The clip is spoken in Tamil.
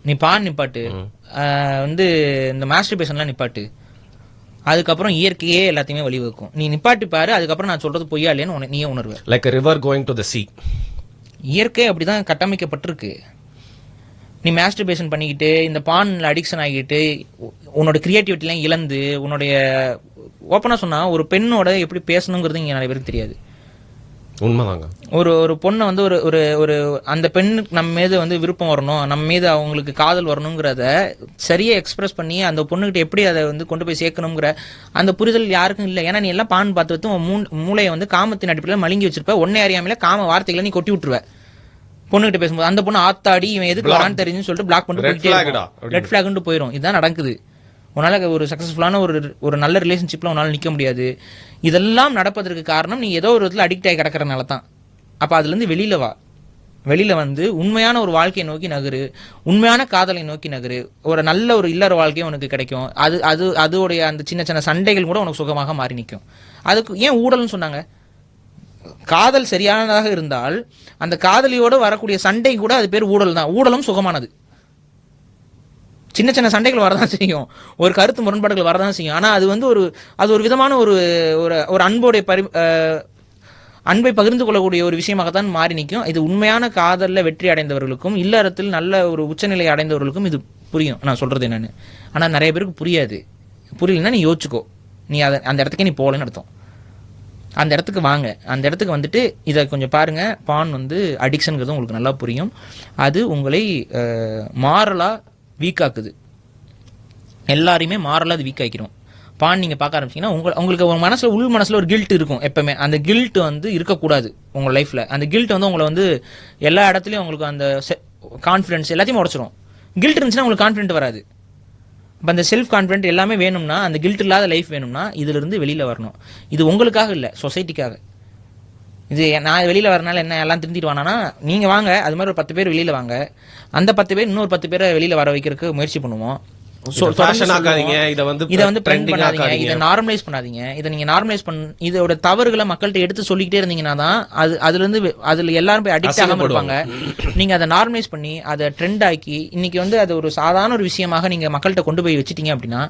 நீ பான் நிப்பாட்டு, வந்து இந்த மாஸ்டர்பேஷன்லாம் நிப்பாட்டு, அதுக்கப்புறம் இயற்கையே எல்லாத்தையுமே வழிவகுக்கும். நீ நிப்பாட்டி பாரு, அதுக்கப்புறம் நான் சொல்றது பொய்யா இல்லையான்னு நீயே உணர்வு. Like river going to the sea. இயற்கை அப்படிதான் கட்டமைக்கப்பட்டிருக்கு. நீ மாஸ்டர்பேஷன் பண்ணிக்கிட்டு இந்த பான்ல அடிக்ஷன் ஆகிட்டு உன்னோட கிரியேட்டிவிட்டிலாம் இழந்து, உன்னுடைய ஓப்பனா சொன்னா ஒரு பெண்ணோட எப்படி பேசணுங்கிறது இங்க நிறைய பேருக்கு தெரியாது. உண்மைதாங்க. ஒரு பொண்ணை வந்து ஒரு ஒரு ஒரு அந்த பெண்ணுக்கு நம்ம மீது வந்து விருப்பம் வரணும், நம்ம மீது அவங்களுக்கு காதல் வரணுங்கிறத சரியா எக்ஸ்பிரஸ் பண்ணி அந்த பொண்ணுகிட்ட எப்படி அதை வந்து கொண்டு போய் சேர்க்கணுங்கிற அந்த புரிதல் யாருக்கும் இல்லை. ஏன்னா நீ எல்லாம் பான் பார்த்து வைத்து மூளையை வந்து காமத்தின் அடிப்படையில் மழுங்கி வச்சிருப்ப. ஒன்னே அறியாமல காம வார்த்தைகளை நீ கொட்டி விட்டுருவ பொண்ணுகிட்ட பேசும்போது. அந்த பொண்ணு ஆத்தாடி இவன் எதுக்கு வரான்னு தெரிஞ்சுன்னு சொல்லிட்டு பிளாக் பண்ணிட்டு ரெட் ஃபிளாக்னு போயிடும். இதுதான் நடக்குது. உன்னால ஒரு சக்சஸ்ஃபுல்லான ஒரு நல்ல ரிலேஷன்ஷிப்ல உன்னால நிக்க முடியாது. இதெல்லாம் நடப்பதற்கு காரணம் நீ ஏதோ ஒரு விதத்துல அடிக்ட் ஆகி கிடக்கிறனால தான். அப்ப அதுல இருந்து வெளியில வா. வெளியில வந்து உண்மையான ஒரு வாழ்க்கையை நோக்கி நகரு, உண்மையான காதலை நோக்கி நகரு. ஒரு நல்ல ஒரு இல்லற வாழ்க்கையும் உனக்கு கிடைக்கும். அதோடைய அந்த சின்ன சின்ன சண்டைகள் கூட உனக்கு சுகமாக மாறி நிற்கும். அதுக்கு ஏன் ஊழல்னு சொன்னாங்க? காதல் சரியானதாக இருந்தால் அந்த காதலியோட வரக்கூடிய சண்டை கூட அது பேர் ஊழல் தான். ஊழலும் சுகமானது. சின்ன சின்ன சண்டைகள் வரதான் செய்யும், ஒரு கருத்து முரண்பாடுகள் வரதான் செய்யும். ஆனா அது வந்து அது ஒரு விதமான ஒரு அன்போடைய அன்பை பகிர்ந்து கொள்ளக்கூடிய ஒரு விஷயமாகத்தான் மாறி நிற்கும். இது உண்மையான காதல்ல வெற்றி அடைந்தவர்களுக்கும் இல்லறத்தில் நல்ல ஒரு உச்சநிலை அடைந்தவர்களுக்கும் இது புரியும் நான் சொல்றது என்னன்னு. ஆனா நிறைய பேருக்கு புரியாது. புரியலன்னா நீ யோசிச்சுக்கோ, நீ அந்த இடத்துக்கே நீ போகலன்னு அர்த்தம். அந்த இடத்துக்கு வாங்க. அந்த இடத்துக்கு வந்துட்டு இதை கொஞ்சம் பாருங்க. பான் வந்து அடிக்ஷன்ங்கிறது உங்களுக்கு நல்லா புரியும். அது உங்களை மாரலா வீக் ஆக்குது. எல்லாரையுமே மாரலா அது வீக் ஆக்கிரும். பான் நீங்க பார்க்க ஆரம்பிச்சீங்கன்னா உங்களுக்கு உங்க மனசுல உள் மனசுல ஒரு கில்ட் இருக்கும் எப்பவுமே. அந்த கில்ட் வந்து இருக்கக்கூடாது உங்க லைஃப்ல. அந்த கில்ட் வந்து உங்களை வந்து எல்லா இடத்துலயும் உங்களுக்கு அந்த கான்ஃபிடன்ஸ் எல்லாத்தையும் உடைச்சிரும். கில்ட் இருந்துச்சுன்னா உங்களுக்கு கான்ஃபிடென்ட் வராது. இப்போ அந்த செல்ஃப் கான்ஃபிடென்ட் எல்லாமே வேணும்னா, அந்த கில்ட் இல்லாத லைஃப் வேணும்னா இதுல இருந்து வெளியில வரணும். இது உங்களுக்காக இல்லை, சொசைட்டிக்காக. இது நான் வெளியில வரனால என்ன எல்லாம் திருந்திட்டு வானா, நீங்க வாங்க. அது மாதிரி ஒரு 10 பேர் வெளியில வாங்க. அந்த 10 பேர் இன்னொரு 10 பேரை வெளியில வர வைக்கிறதுக்கு முயற்சி பண்ணுவோம். இதை வந்து ட்ரெண்ட் பண்ணாதீங்க, இதை நார்மலைஸ் பண்ணாதீங்க. இதை நீங்க நார்மலைஸ் இதோட தவறுகளை மக்கள்கிட்ட எடுத்து சொல்லிக்கிட்டே இருந்தீங்கன்னா தான் அதுல இருந்து அதுல எல்லாரும் போய் அடிக்ட் ஆகாம இருப்பாங்க. நீங்க அதை நார்மலைஸ் பண்ணி அதை ட்ரெண்ட் ஆக்கி இன்னைக்கு வந்து அது ஒரு சாதாரண ஒரு விஷயமாக நீங்க மக்கள்கிட்ட கொண்டு போய் வச்சிட்டீங்க அப்படின்னா